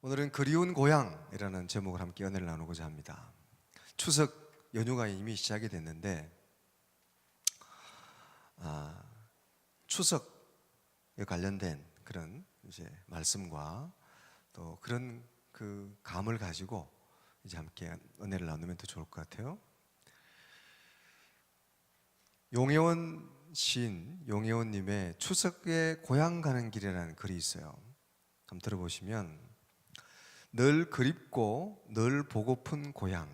오늘은 그리운 고향이라는 제목을 함께 은혜를 나누고자 합니다. 추석 연휴가 이미 시작이 됐는데 추석에 관련된 그런 이제 말씀과 또 그런 그 감을 가지고 이제 함께 은혜를 나누면 더 좋을 것 같아요. 용혜원 시인 용혜원님의 추석에 고향 가는 길이라는 글이 있어요. 한번 들어보시면 늘 그립고 늘 보고픈 고향,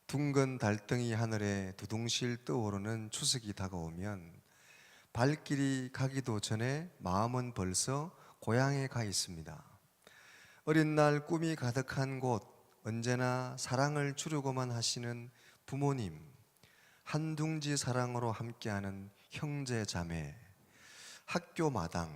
둥근 달덩이 하늘에 두둥실 떠오르는 추석이 다가오면 발길이 가기도 전에 마음은 벌써 고향에 가 있습니다. 어린 날 꿈이 가득한 곳, 언제나 사랑을 주려고만 하시는 부모님, 한둥지 사랑으로 함께하는 형제 자매, 학교 마당,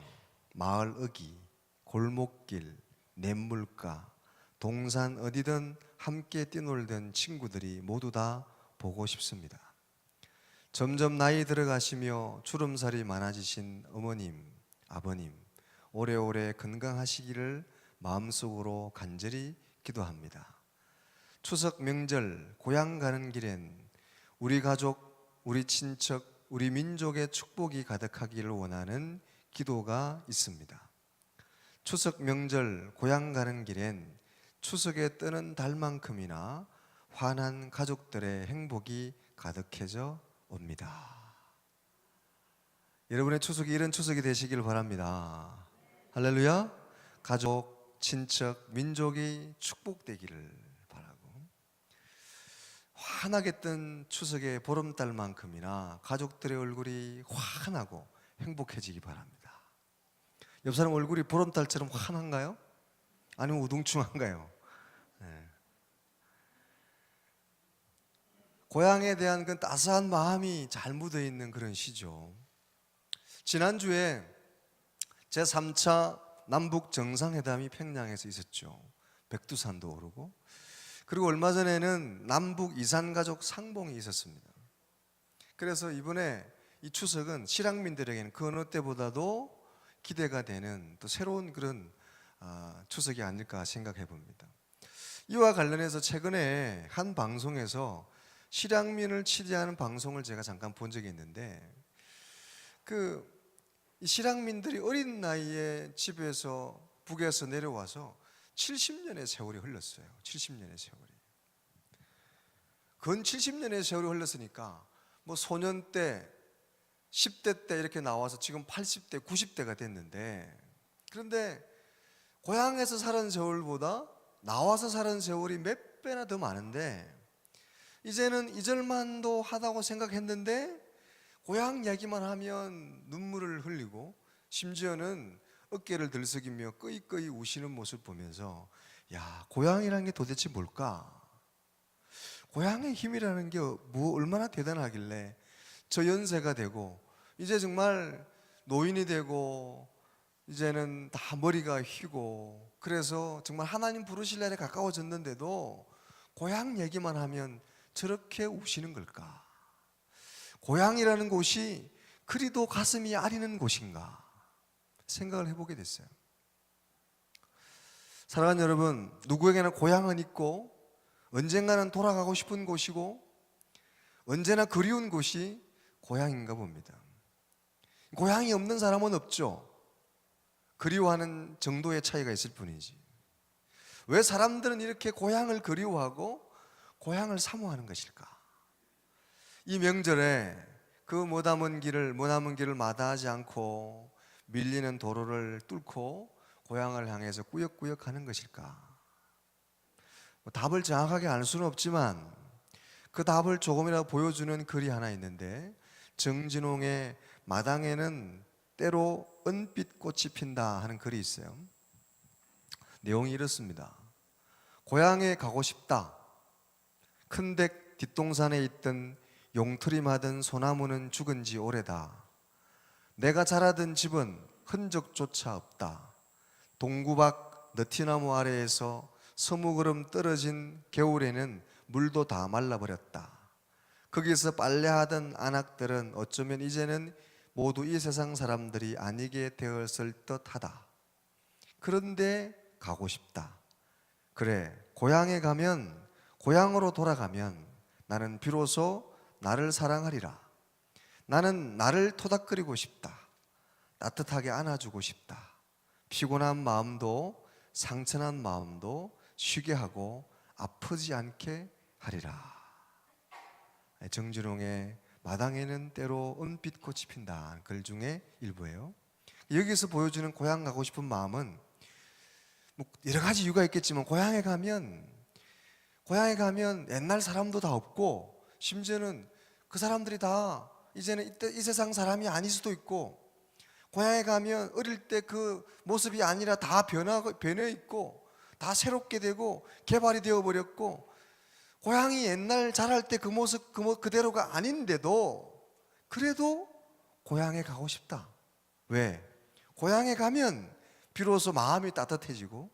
마을 어귀, 골목길, 냇물가, 동산 어디든 함께 뛰놀던 친구들이 모두 다 보고 싶습니다. 점점 나이 들어가시며 주름살이 많아지신 어머님, 아버님, 오래오래 건강하시기를 마음속으로 간절히 기도합니다. 추석 명절 고향 가는 길엔 우리 가족, 우리 친척, 우리 민족의 축복이 가득하기를 원하는 기도가 있습니다. 추석 명절 고향 가는 길엔 추석에 뜨는 달만큼이나 환한 가족들의 행복이 가득해져 옵니다. 여러분의 추석이 이런 추석이 되시길 바랍니다. 할렐루야. 가족, 친척, 민족이 축복되기를 바라고, 환하게 뜬 추석의 보름달만큼이나 가족들의 얼굴이 환하고 행복해지기 바랍니다. 옆 사람 얼굴이 보름달처럼 환한가요? 아니면 우둥충한가요? 네. 고향에 대한 그 따스한 마음이 잘 묻어 있는 그런 시죠. 지난주에 제3차 남북 정상회담이 평양에서 있었죠. 백두산도 오르고, 그리고 얼마 전에는 남북 이산가족 상봉이 있었습니다. 그래서 이번에 이 추석은 실향민들에게는 그 어느 때보다도 기대가 되는 또 새로운 그런 추석이 아닐까 생각해 봅니다. 이와 관련해서 최근에 한 방송에서 실향민을 취재하는 방송을 제가 잠깐 본 적이 있는데, 이 실향민들이 어린 나이에 집에서 북에서 내려와서 70년의 세월이 흘렀어요. 70년의 세월이. 근 70년의 세월이 흘렀으니까 뭐 소년 때 10대 때 이렇게 나와서 지금 80대, 90대가 됐는데, 그런데 고향에서 살은 세월보다 나와서 살은 세월이 몇 배나 더 많은데, 이제는 잊을만도 하다고 생각했는데 고향 얘기만 하면 눈물을 흘리고 심지어는 어깨를 들썩이며 끄이끄이 우시는 모습을 보면서, 야, 고향이라는 게 도대체 뭘까? 고향의 힘이라는 게 뭐 얼마나 대단하길래 저 연세가 되고 이제 정말 노인이 되고 이제는 다 머리가 휘고 그래서 정말 하나님 부르실 날에 가까워졌는데도 고향 얘기만 하면 저렇게 우시는 걸까? 고향이라는 곳이 그리도 가슴이 아리는 곳인가 생각을 해보게 됐어요. 사랑하는 여러분, 누구에게나 고향은 있고 언젠가는 돌아가고 싶은 곳이고 언제나 그리운 곳이 고향인가 봅니다. 고향이 없는 사람은 없죠. 그리워하는 정도의 차이가 있을 뿐이지. 왜 사람들은 이렇게 고향을 그리워하고 고향을 사모하는 것일까? 이 명절에 그 머나먼 길을 마다하지 않고 밀리는 도로를 뚫고 고향을 향해서 꾸역꾸역 하는 것일까? 답을 정확하게 알 수는 없지만 그 답을 조금이라도 보여주는 글이 하나 있는데, 정진홍의 마당에는 때로 은빛 꽃이 핀다 하는 글이 있어요. 내용이 이렇습니다. 고향에 가고 싶다. 큰댁 뒷동산에 있던 용트림하던 소나무는 죽은 지 오래다. 내가 자라던 집은 흔적조차 없다. 동구 밖 너티나무 아래에서 서무그름 떨어진 겨울에는 물도 다 말라버렸다. 거기서 빨래하던 안악들은 어쩌면 이제는 모두 이 세상 사람들이 아니게 되었을 듯하다. 그런데 가고 싶다. 그래, 고향에 가면, 고향으로 돌아가면 나는 비로소 나를 사랑하리라. 나는 나를 토닥거리고 싶다. 따뜻하게 안아주고 싶다. 피곤한 마음도 상처난 마음도 쉬게 하고 아프지 않게 하리라. 정지롱의 마당에는 때로 은빛꽃이 핀다 글 중에 일부예요. 여기서 보여주는 고향 가고 싶은 마음은 뭐 여러 가지 이유가 있겠지만 고향에 가면 옛날 사람도 다 없고 심지어는 그 사람들이 다 이제는 이 세상 사람이 아닐 수도 있고, 고향에 가면 어릴 때 그 모습이 아니라 다 변해 있고 다 새롭게 되고 개발이 되어 버렸고, 고향이 옛날 자랄 때 그 모습 그대로가 아닌데도 그래도 고향에 가고 싶다. 왜? 고향에 가면 비로소 마음이 따뜻해지고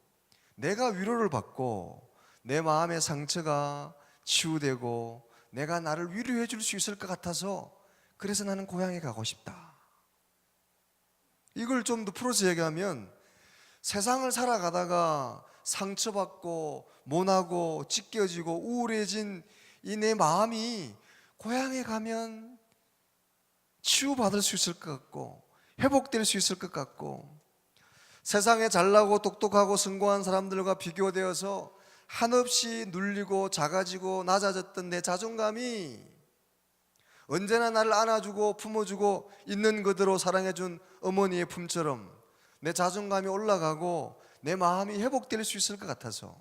내가 위로를 받고 내 마음의 상처가 치유되고 내가 나를 위로해 줄 수 있을 것 같아서, 그래서 나는 고향에 가고 싶다. 이걸 좀 더 풀어서 얘기하면, 세상을 살아가다가 상처받고 모나고 찢겨지고 우울해진 이 내 마음이 고향에 가면 치유받을 수 있을 것 같고 회복될 수 있을 것 같고, 세상에 잘나고 똑똑하고 성공한 사람들과 비교되어서 한없이 눌리고 작아지고 낮아졌던 내 자존감이 언제나 나를 안아주고 품어주고 있는 그대로 사랑해준 어머니의 품처럼 내 자존감이 올라가고 내 마음이 회복될 수 있을 것 같아서,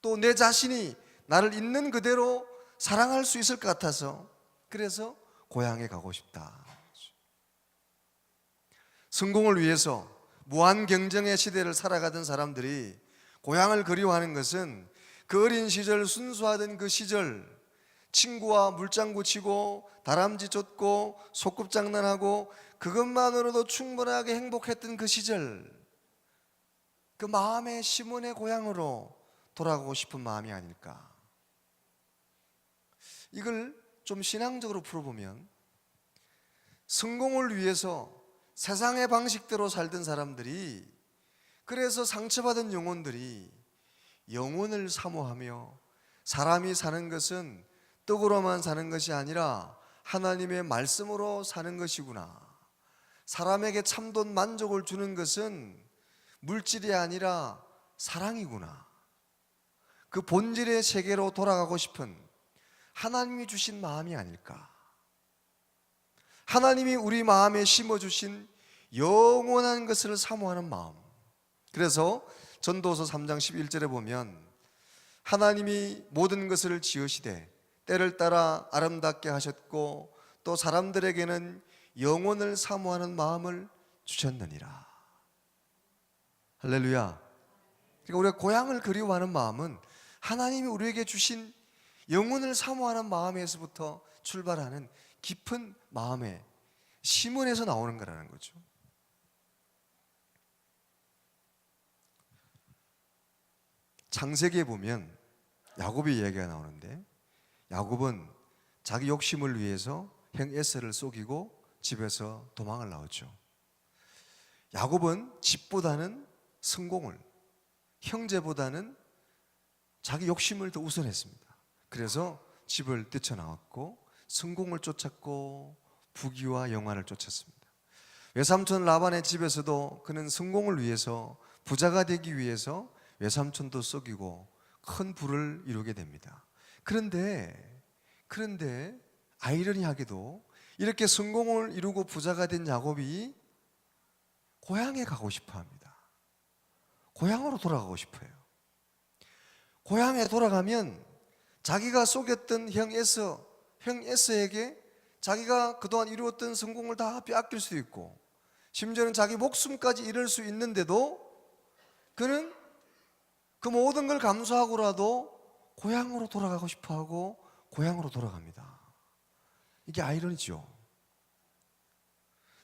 또 내 자신이 나를 있는 그대로 사랑할 수 있을 것 같아서, 그래서 고향에 가고 싶다. 성공을 위해서 무한 경쟁의 시대를 살아가던 사람들이 고향을 그리워하는 것은 그 어린 시절 순수하던 그 시절, 친구와 물장구 치고 다람쥐 쫓고 소꿉장난하고 그것만으로도 충분하게 행복했던 그 시절, 그 마음의 시몬의 고향으로 돌아가고 싶은 마음이 아닐까. 이걸 좀 신앙적으로 풀어보면, 성공을 위해서 세상의 방식대로 살던 사람들이, 그래서 상처받은 영혼들이 영혼을 사모하며 사람이 사는 것은 떡으로만 사는 것이 아니라 하나님의 말씀으로 사는 것이구나, 사람에게 참된 만족을 주는 것은 물질이 아니라 사랑이구나, 그 본질의 세계로 돌아가고 싶은 하나님이 주신 마음이 아닐까. 하나님이 우리 마음에 심어주신 영원한 것을 사모하는 마음. 그래서 전도서 3장 11절에 보면, 하나님이 모든 것을 지으시되 때를 따라 아름답게 하셨고 또 사람들에게는 영혼을 사모하는 마음을 주셨느니라. 할렐루야. 그러니까 우리가 고향을 그리워하는 마음은 하나님이 우리에게 주신 영혼을 사모하는 마음에서부터 출발하는 깊은 마음의 심원에서 나오는 거라는 거죠. 창세기에 보면 야곱의 이야기가 나오는데, 야곱은 자기 욕심을 위해서 형 에서를 속이고 집에서 도망을 나왔죠. 야곱은 집보다는 성공을, 형제보다는 자기 욕심을 더 우선했습니다. 그래서 집을 뛰쳐나왔고 성공을 쫓았고 부귀와 영화를 쫓았습니다. 외삼촌 라반의 집에서도 그는 성공을 위해서, 부자가 되기 위해서 외삼촌도 속이고 큰 부를 이루게 됩니다. 그런데 아이러니하게도 이렇게 성공을 이루고 부자가 된 야곱이 고향에 가고 싶어 합니다. 고향으로 돌아가고 싶어요. 고향에 돌아가면 자기가 속였던 형 에서에게 자기가 그동안 이루었던 성공을 다 빼앗길 수도 있고, 심지어는 자기 목숨까지 잃을 수 있는데도 그는 그 모든 걸 감수하고라도 고향으로 돌아가고 싶어하고 고향으로 돌아갑니다. 이게 아이러니죠.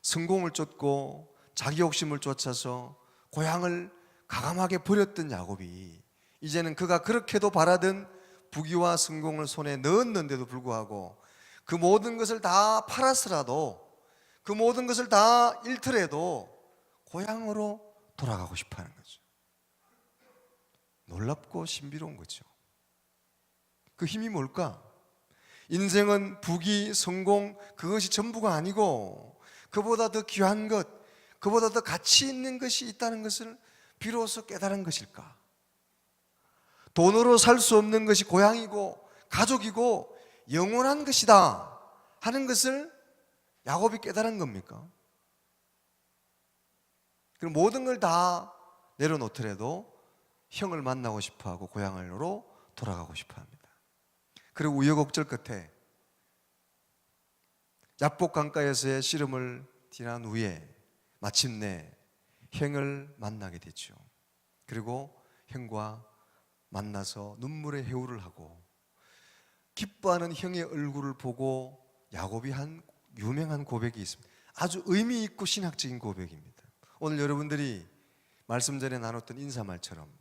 성공을 쫓고 자기 욕심을 쫓아서 고향을 가감하게 버렸던 야곱이, 이제는 그가 그렇게도 바라던 부귀와 성공을 손에 넣었는데도 불구하고 그 모든 것을 다 팔았으라도, 그 모든 것을 다 잃더라도 고향으로 돌아가고 싶어 하는 거죠. 놀랍고 신비로운 거죠. 그 힘이 뭘까? 인생은 부귀, 성공, 그것이 전부가 아니고 그보다 더 귀한 것, 그보다 더 가치 있는 것이 있다는 것을 비로소 깨달은 것일까? 돈으로 살 수 없는 것이 고향이고 가족이고 영원한 것이다 하는 것을 야곱이 깨달은 겁니까? 그럼 모든 걸 다 내려놓더라도 형을 만나고 싶어하고 고향으로 돌아가고 싶어합니다. 그리고 우여곡절 끝에 야복 강가에서의 씨름을 지난 후에 마침내 형을 만나게 되죠. 그리고 형과 만나서 눈물의 해우를 하고 기뻐하는 형의 얼굴을 보고 야곱이 한 유명한 고백이 있습니다. 아주 의미 있고 신학적인 고백입니다. 오늘 여러분들이 말씀 전에 나눴던 인사말처럼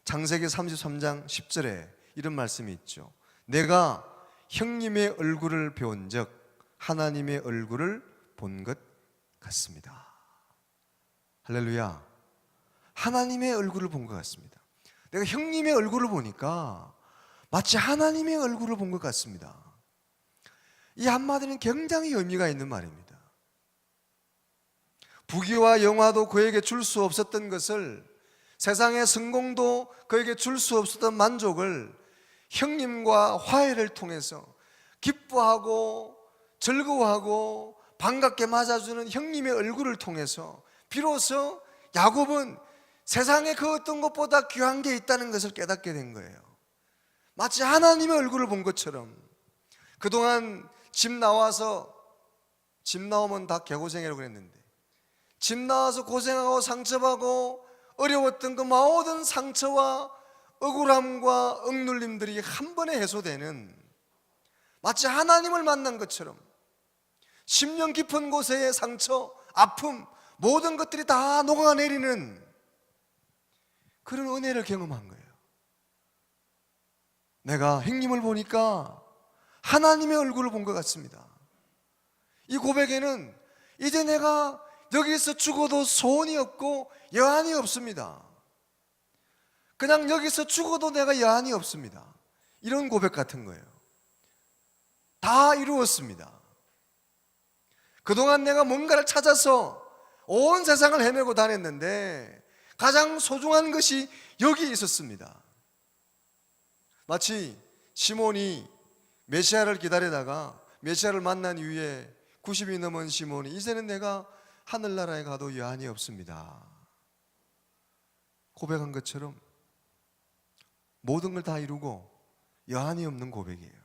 창세기 33장 10절에 이런 말씀이 있죠. 내가 형님의 얼굴을 배운 적 하나님의 얼굴을 본 것 같습니다. 할렐루야. 하나님의 얼굴을 본 것 같습니다. 내가 형님의 얼굴을 보니까 마치 하나님의 얼굴을 본 것 같습니다. 이 한마디는 굉장히 의미가 있는 말입니다. 부귀와 영화도 그에게 줄 수 없었던 것을, 세상의 성공도 그에게 줄 수 없었던 만족을 형님과 화해를 통해서 기뻐하고 즐거워하고 반갑게 맞아주는 형님의 얼굴을 통해서 비로소 야곱은 세상에 그 어떤 것보다 귀한 게 있다는 것을 깨닫게 된 거예요. 마치 하나님의 얼굴을 본 것처럼. 그동안 집 나오면 다 개고생이라고 그랬는데 집 나와서 고생하고 상처받고 어려웠던 그 모든 상처와 억울함과 억눌림들이 한 번에 해소되는, 마치 하나님을 만난 것처럼 심령 깊은 곳의 상처, 아픔, 모든 것들이 다 녹아내리는 그런 은혜를 경험한 거예요. 내가 형님을 보니까 하나님의 얼굴을 본 것 같습니다. 이 고백에는 이제 내가 여기서 죽어도 소원이 없고 여한이 없습니다. 그냥 여기서 죽어도 내가 여한이 없습니다. 이런 고백 같은 거예요. 다 이루었습니다. 그동안 내가 뭔가를 찾아서 온 세상을 헤매고 다녔는데 가장 소중한 것이 여기 있었습니다. 마치 시몬이 메시아를 기다리다가 메시아를 만난 이후에 90이 넘은 시몬이 이제는 내가 하늘나라에 가도 여한이 없습니다 고백한 것처럼 모든 걸 다 이루고 여한이 없는 고백이에요.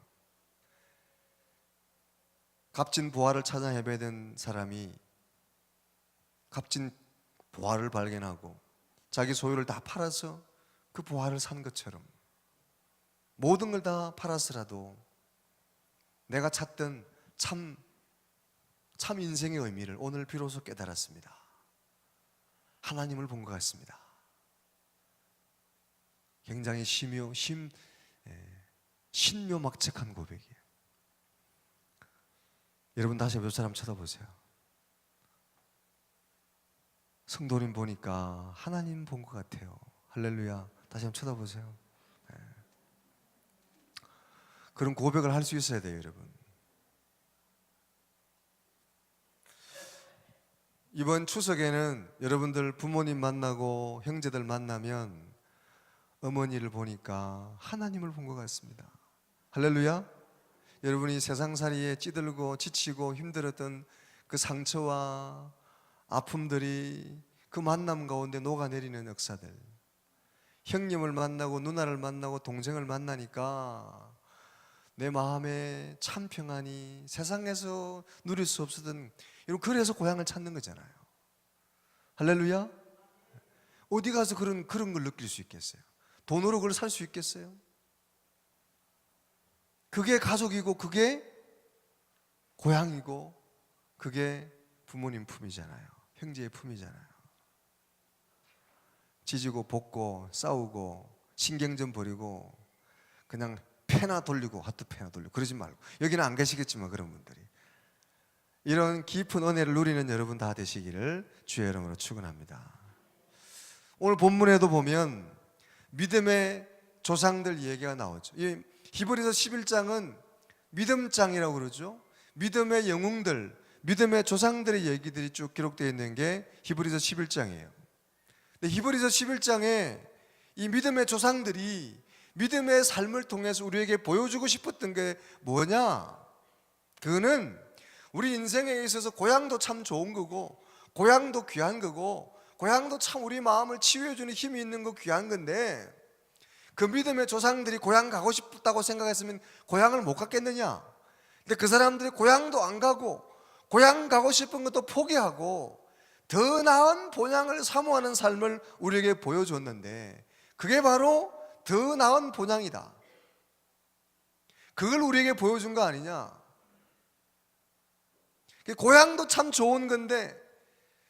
값진 보화를 찾아 헤매던 사람이 값진 보화를 발견하고 자기 소유를 다 팔아서 그 보화를 산 것처럼 모든 걸 다 팔았으라도 내가 찾던 참 인생의 의미를 오늘 비로소 깨달았습니다. 하나님을 본 것 같습니다. 굉장히 신묘막측한 고백이에요. 여러분 다시 몇 사람 쳐다보세요. 성도님 보니까 하나님 본 것 같아요. 할렐루야. 다시 한번 쳐다보세요. 네. 그런 고백을 할 수 있어야 돼요, 여러분. 이번 추석에는 여러분들 부모님 만나고 형제들 만나면 어머니를 보니까 하나님을 본 것 같습니다. 할렐루야. 여러분이 세상살이에 찌들고 지치고 힘들었던 그 상처와 아픔들이 그 만남 가운데 녹아내리는 역사들, 형님을 만나고 누나를 만나고 동생을 만나니까 내 마음에 참 평안이 세상에서 누릴 수 없었던, 그래서 고향을 찾는 거잖아요. 할렐루야. 어디 가서 그런 걸 느낄 수 있겠어요? 돈으로 그걸 살 수 있겠어요? 그게 가족이고 그게 고향이고 그게 부모님 품이잖아요. 형제의 품이잖아요. 지지고 볶고 싸우고 신경전 버리고 그냥 패나 돌리고 하트패나 돌리고 그러지 말고, 여기는 안 계시겠지만 그런 분들이 이런 깊은 은혜를 누리는 여러분 다 되시기를 주의 이름으로 축원합니다. 오늘 본문에도 보면 믿음의 조상들 얘기가 나오죠. 이 히브리서 11장은 믿음장이라고 그러죠. 믿음의 영웅들, 믿음의 조상들의 얘기들이 쭉 기록되어 있는 게 히브리서 11장이에요. 근데 히브리서 11장에 이 믿음의 조상들이 믿음의 삶을 통해서 우리에게 보여주고 싶었던 게 뭐냐? 그거는 우리 인생에 있어서 고향도 참 좋은 거고, 고향도 귀한 거고, 고향도 참 우리 마음을 치유해주는 힘이 있는 거 귀한 건데, 그 믿음의 조상들이 고향 가고 싶다고 생각했으면 고향을 못 갔겠느냐? 근데 그 사람들이 고향도 안 가고 고향 가고 싶은 것도 포기하고 더 나은 본향을 사모하는 삶을 우리에게 보여줬는데, 그게 바로 더 나은 본향이다. 그걸 우리에게 보여준 거 아니냐? 고향도 참 좋은 건데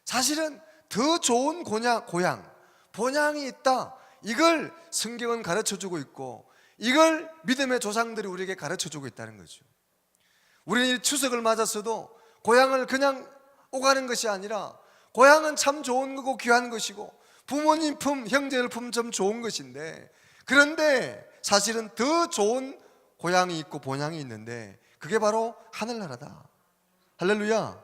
사실은 더 좋은 고향, 본향이 있다. 이걸 성경은 가르쳐주고 있고, 이걸 믿음의 조상들이 우리에게 가르쳐주고 있다는 거죠. 우리는 추석을 맞았어도 고향을 그냥 오가는 것이 아니라 고향은 참 좋은 거고 귀한 것이고 부모님 품, 형제들 품 좀 좋은 것인데, 그런데 사실은 더 좋은 고향이 있고 본향이 있는데 그게 바로 하늘나라다. 할렐루야.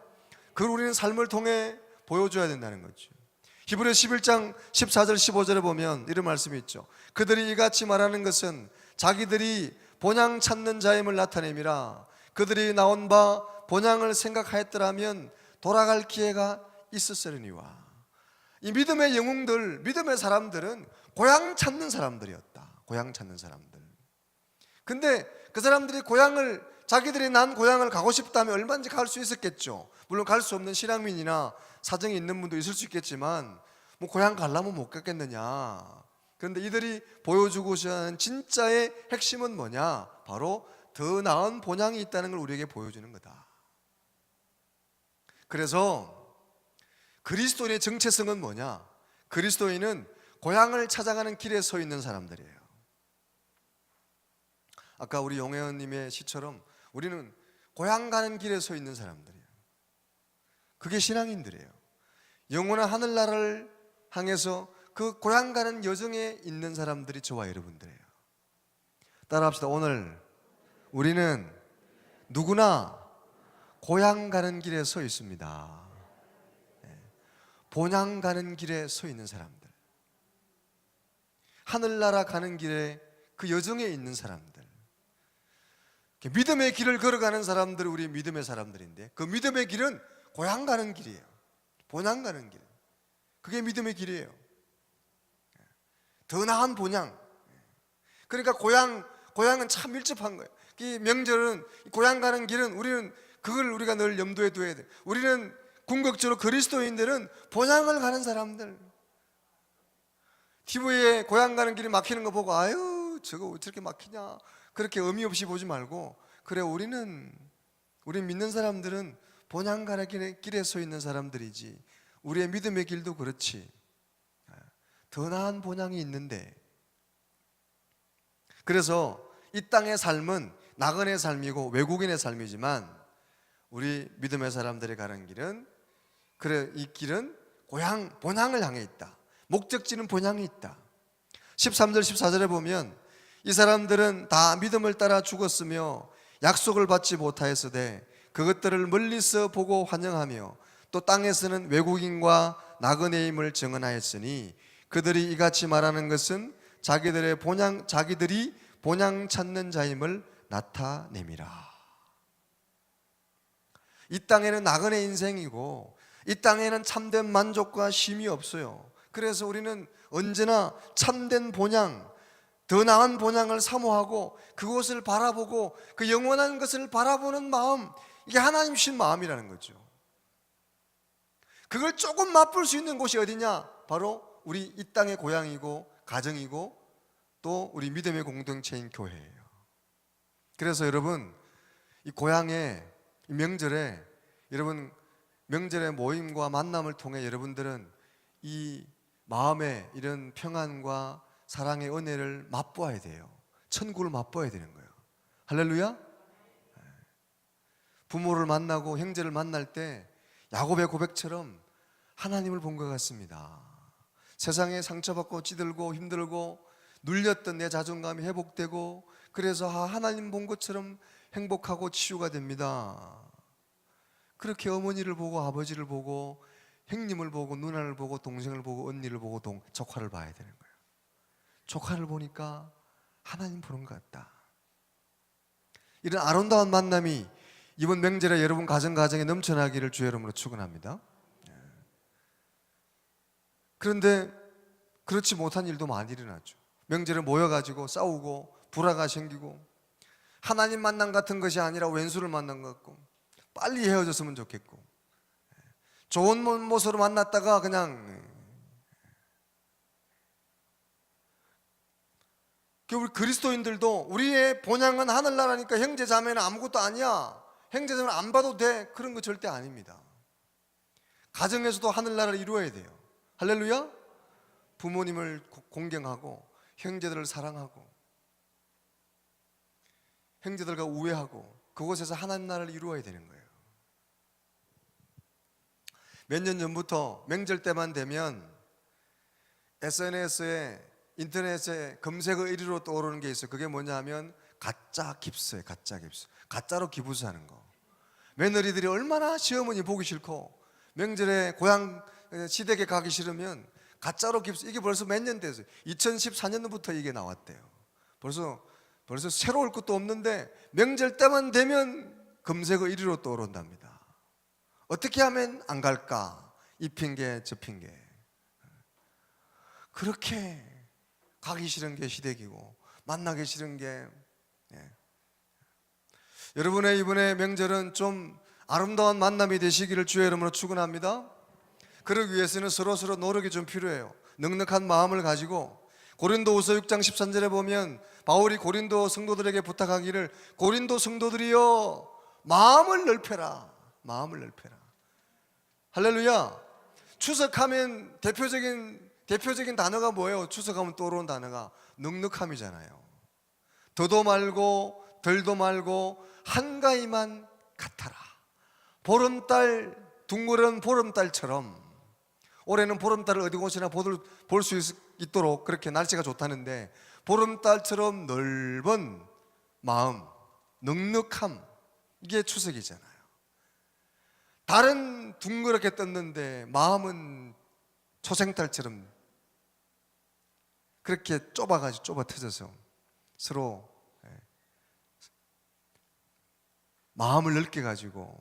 그걸 우리는 삶을 통해 보여줘야 된다는 거죠. 히브리서 11장 14절 15절에 보면 이런 말씀이 있죠. 그들이 이같이 말하는 것은 자기들이 본향 찾는 자임을 나타내미라. 그들이 나온 바 본향을 생각하였더라면 돌아갈 기회가 있었으려니와. 이 믿음의 영웅들, 믿음의 사람들은 고향 찾는 사람들이었다. 고향 찾는 사람들. 근데 그 사람들이 자기들이 난 고향을 가고 싶다면 얼마든지 갈 수 있었겠죠. 물론 갈 수 없는 실향민이나 사정이 있는 분도 있을 수 있겠지만 뭐 고향 가려면 못 갔겠느냐. 그런데 이들이 보여주고자 하는 진짜의 핵심은 뭐냐? 바로 더 나은 본향이 있다는 걸 우리에게 보여주는 거다. 그래서 그리스도인의 정체성은 뭐냐? 그리스도인은 고향을 찾아가는 길에 서 있는 사람들이에요. 아까 우리 용혜원님의 시처럼 우리는 고향 가는 길에 서 있는 사람들이에요. 그게 신앙인들이에요. 영원한 하늘나라를 향해서 그 고향 가는 여정에 있는 사람들이 저와 여러분들이에요. 따라합시다. 오늘 우리는 누구나 고향 가는 길에 서 있습니다. 본향 가는 길에 서 있는 사람들, 하늘나라 가는 길에 그 여정에 있는 사람들, 믿음의 길을 걸어가는 사람들이 우리 믿음의 사람들인데, 그 믿음의 길은 고향 가는 길이에요. 본향 가는 길. 그게 믿음의 길이에요. 더 나은 본향. 그러니까 고향은 참 밀접한 거예요. 이 명절은, 고향 가는 길은 우리가 늘 염두에 둬야 돼요. 우리는 궁극적으로 그리스도인들은 본향을 가는 사람들. TV에 고향 가는 길이 막히는 거 보고 아유 저거 왜 저렇게 막히냐, 그렇게 의미 없이 보지 말고, 그래 우리 믿는 사람들은 본향 가는 길에 서 있는 사람들이지. 우리의 믿음의 길도 그렇지. 더 나은 본향이 있는데, 그래서 이 땅의 삶은 나그네의 삶이고 외국인의 삶이지만 우리 믿음의 사람들이 가는 길은, 이 길은 본향을 향해 있다. 목적지는 본향이 있다. 13절 14절에 보면 이 사람들은 다 믿음을 따라 죽었으며 약속을 받지 못하였으되 그것들을 멀리서 보고 환영하며 또 땅에서는 외국인과 나그네임을 증언하였으니 그들이 이같이 말하는 것은 자기들이 본향 찾는 자임을 나타내미라. 이 땅에는 나그네 인생이고 이 땅에는 참된 만족과 쉼이 없어요. 그래서 우리는 언제나 참된 본향, 더 나은 본향을 사모하고 그곳을 바라보고 그 영원한 것을 바라보는 마음, 이게 하나님 주신 마음이라는 거죠. 그걸 조금 맛볼 수 있는 곳이 어디냐? 바로 우리 이 땅의 고향이고 가정이고 또 우리 믿음의 공동체인 교회예요. 그래서 여러분, 이 고향의 명절에 명절의 모임과 만남을 통해 여러분들은 이 마음의 이런 평안과 사랑의 은혜를 맛보아야 돼요. 천국을 맛보아야 되는 거예요. 할렐루야. 부모를 만나고 형제를 만날 때 야곱의 고백처럼 하나님을 본 것 같습니다. 세상에 상처받고 찌들고 힘들고 눌렸던 내 자존감이 회복되고, 그래서 하나님 본 것처럼 행복하고 치유가 됩니다. 그렇게 어머니를 보고 아버지를 보고 형님을 보고 누나를 보고 동생을 보고 언니를 보고 조카를 봐야 되는 거예요. 조카를 보니까 하나님 보는 것 같다. 이런 아름다운 만남이 이번 명절에 여러분 가정에 넘쳐나기를 주의 이름으로 축원합니다. 그런데 그렇지 못한 일도 많이 일어나죠. 명절에 모여가지고 싸우고 불화가 생기고, 하나님 만남 같은 것이 아니라 왼수를 만난 것 같고, 빨리 헤어졌으면 좋겠고, 좋은 모습으로 만났다가 그냥, 우리 그리스도인들도 우리의 본향은 하늘나라니까 형제 자매는 아무것도 아니야, 형제 자매는 안 봐도 돼, 그런 거 절대 아닙니다. 가정에서도 하늘나라를 이루어야 돼요. 할렐루야. 부모님을 공경하고 형제들을 사랑하고 형제들과 우애하고 그곳에서 하나님 나라를 이루어야 되는 거예요. 몇 년 전부터 명절 때만 되면 SNS에, 인터넷에 검색어 1위로 떠오르는 게 있어요. 그게 뭐냐 하면 가짜 깁스예요. 가짜 깁스. 가짜로 기부사하는 거. 며느리들이 얼마나 시어머니 보기 싫고 명절에 고향 시댁에 가기 싫으면 가짜로 깁스. 이게 벌써 몇 년 됐어요. 2014년부터 이게 나왔대요. 벌써 새로울 것도 없는데 명절 때만 되면 검색어 1위로 떠오른답니다. 어떻게 하면 안 갈까? 이 핑계 저 핑계. 그렇게 가기 싫은 게 시댁이고 만나기 싫은 게, 여러분의 이번에 명절은 좀 아름다운 만남이 되시기를 주의 이름으로 축원합니다. 그러기 위해서는 서로 노력이 좀 필요해요. 넉넉한 마음을 가지고, 고린도후서 6장 13절에 보면 바울이 고린도 성도들에게 부탁하기를, 고린도 성도들이여 마음을 넓혀라. 마음을 넓혀라. 할렐루야. 추석하면 대표적인 단어가 뭐예요? 추석하면 떠오르는 단어가 넉넉함이잖아요. 더도 말고 덜도 말고 한가위만 같아라. 보름달, 둥그런 보름달처럼, 올해는 보름달을 어디 곳이나 볼 수 있도록 그렇게 날씨가 좋다는데, 보름달처럼 넓은 마음, 넉넉함, 이게 추석이잖아요. 달은 둥그렇게 떴는데 마음은 초생달처럼 그렇게 좁아 터져서 서로 마음을 넓게 가지고,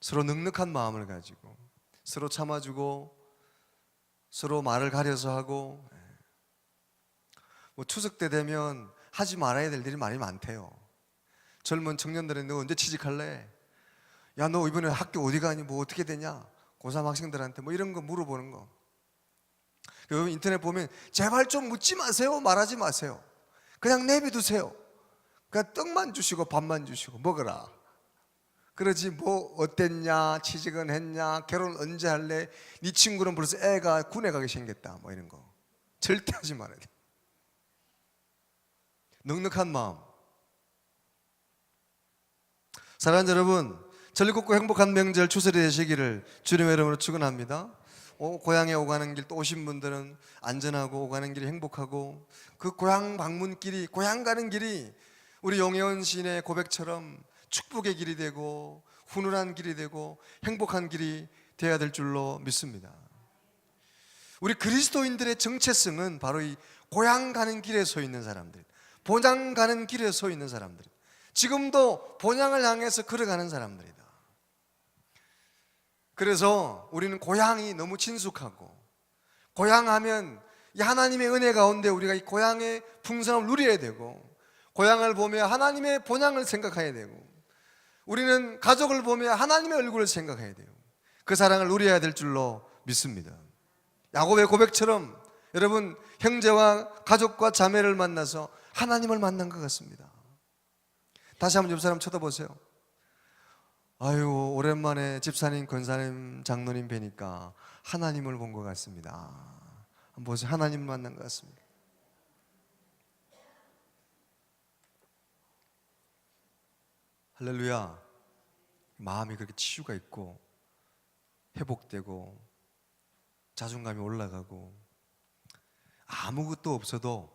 서로 넉넉한 마음을 가지고 서로 참아주고 서로 말을 가려서 하고, 뭐 추석 때 되면 하지 말아야 될 일이 많이 많대요. 젊은 청년들은 너 언제 취직할래? 야, 너 이번에 학교 어디 가니? 뭐 어떻게 되냐? 고3 학생들한테 뭐 이런 거 물어보는 거. 여러분 인터넷 보면 제발 좀 묻지 마세요. 말하지 마세요. 그냥 내비두세요. 그냥 떡만 주시고 밥만 주시고 먹어라. 그러지 뭐 어땠냐, 취직은 했냐, 결혼 언제 할래, 네 친구는 벌써 애가 군에 가게 생겼다, 뭐 이런 거 절대 하지 말아야 돼. 넉넉한 마음. 사랑하는 여러분, 즐겁고 행복한 명절 추석이 되시기를 주님의 이름으로 축원합니다. 고향에 오가는 길, 또 오신 분들은 안전하고 오가는 길이 행복하고, 그 고향 방문길이, 고향 가는 길이 우리 용혜원 시인의 고백처럼 축복의 길이 되고 훈훈한 길이 되고 행복한 길이 되어야 될 줄로 믿습니다. 우리 그리스도인들의 정체성은 바로 이 고향 가는 길에 서 있는 사람들, 본향 가는 길에 서 있는 사람들, 지금도 본향을 향해서 걸어가는 사람들이다. 그래서 우리는 고향이 너무 친숙하고, 고향하면 이 하나님의 은혜 가운데 우리가 이 고향의 풍성함을 누려야 되고, 고향을 보며 하나님의 본향을 생각해야 되고, 우리는 가족을 보며 하나님의 얼굴을 생각해야 돼요. 그 사랑을 누려야 될 줄로 믿습니다. 야곱의 고백처럼 여러분, 형제와 가족과 자매를 만나서 하나님을 만난 것 같습니다. 다시 한번 옆 사람 쳐다보세요. 아유, 오랜만에 집사님, 권사님, 장로님 뵈니까 하나님을 본 것 같습니다. 한번 보세요. 하나님을 만난 것 같습니다. 할렐루야. 마음이 그렇게 치유가 있고 회복되고 자존감이 올라가고, 아무것도 없어도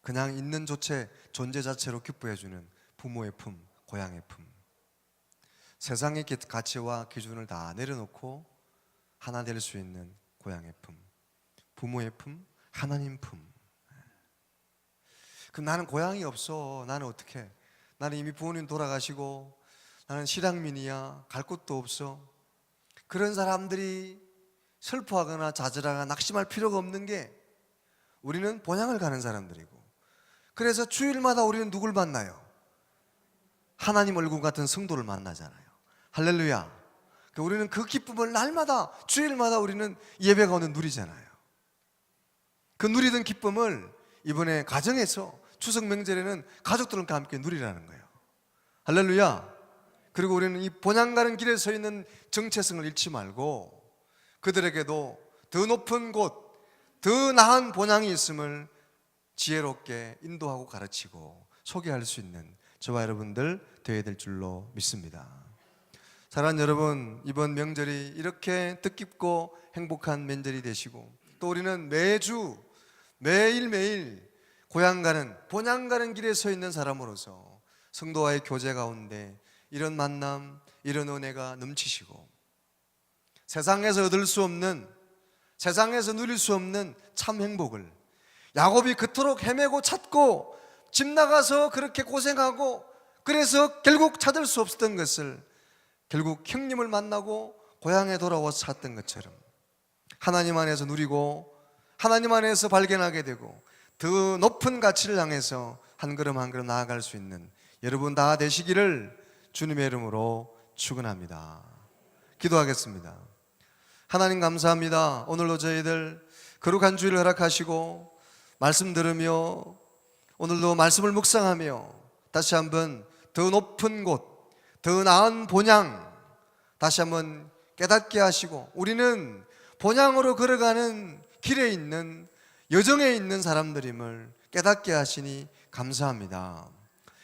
그냥 있는 존재 자체로 기뻐해주는 부모의 품, 고향의 품. 세상의 가치와 기준을 다 내려놓고 하나 될 수 있는 고향의 품, 부모의 품, 하나님 품. 그럼 나는 고향이 없어. 나는 어떻게? 나는 이미 부모님 돌아가시고 나는 실향민이야. 갈 곳도 없어. 그런 사람들이 슬퍼하거나 좌절하거나 낙심할 필요가 없는 게 우리는 본향을 가는 사람들이고, 그래서 주일마다 우리는 누굴 만나요? 하나님 얼굴 같은 성도를 만나잖아요. 할렐루야. 우리는 그 기쁨을 날마다 주일마다 우리는 예배 가운데 누리잖아요. 그 누리던 기쁨을 이번에 가정에서 추석 명절에는 가족들과 함께 누리라는 거예요. 할렐루야. 그리고 우리는 이 본향 가는 길에 서 있는 정체성을 잃지 말고 그들에게도 더 높은 곳, 더 나은 본향이 있음을 지혜롭게 인도하고 가르치고 소개할 수 있는 저와 여러분들 되어야 될 줄로 믿습니다. 사랑하는 여러분, 이번 명절이 이렇게 뜻깊고 행복한 명절이 되시고, 또 우리는 매주 매일매일 고향 가는, 본향 가는 길에 서 있는 사람으로서 성도와의 교제 가운데 이런 만남, 이런 은혜가 넘치시고 세상에서 얻을 수 없는, 세상에서 누릴 수 없는 참 행복을 야곱이 그토록 헤매고 찾고 집 나가서 그렇게 고생하고 그래서 결국 찾을 수 없었던 것을 결국 형님을 만나고 고향에 돌아와서 찾던 것처럼 하나님 안에서 누리고 하나님 안에서 발견하게 되고 더 높은 가치를 향해서 한 걸음 한 걸음 나아갈 수 있는 여러분 다 되시기를 주님의 이름으로 축원합니다. 기도하겠습니다. 하나님 감사합니다. 오늘도 저희들 거룩한 주일을 허락하시고 말씀 들으며 오늘도 말씀을 묵상하며 다시 한번 더 높은 곳, 더 나은 본향 다시 한번 깨닫게 하시고 우리는 본향으로 걸어가는 길에 있는 여정에 있는 사람들임을 깨닫게 하시니 감사합니다.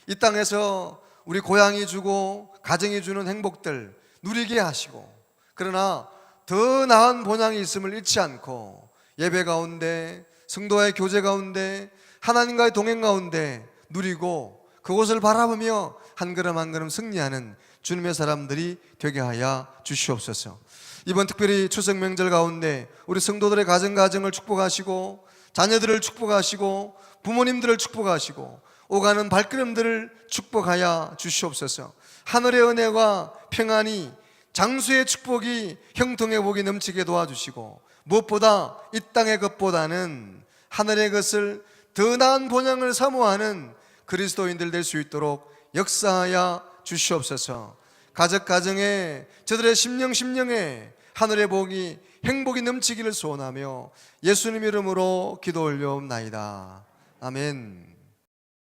이 땅에서 우리 고향이 주고 가정이 주는 행복들 누리게 하시고, 그러나 더 나은 본향이 있음을 잃지 않고 예배 가운데 성도와의 교제 가운데 하나님과의 동행 가운데 누리고 그곳을 바라보며 한 걸음 한 걸음 승리하는 주님의 사람들이 되게 하여 주시옵소서. 이번 특별히 추석 명절 가운데 우리 성도들의 가정을 축복하시고 자녀들을 축복하시고 부모님들을 축복하시고 오가는 발걸음들을 축복하여 주시옵소서. 하늘의 은혜와 평안이 장수의 축복이 형통의 복이 넘치게 도와주시고 무엇보다 이 땅의 것보다는 하늘의 것을 더 나은 본향을 사모하는 그리스도인들 될 수 있도록 역사하여 주시옵소서. 가정에 저들의 심령에 하늘의 복이 행복이 넘치기를 소원하며 예수님 이름으로 기도 올려옵나이다. 아멘.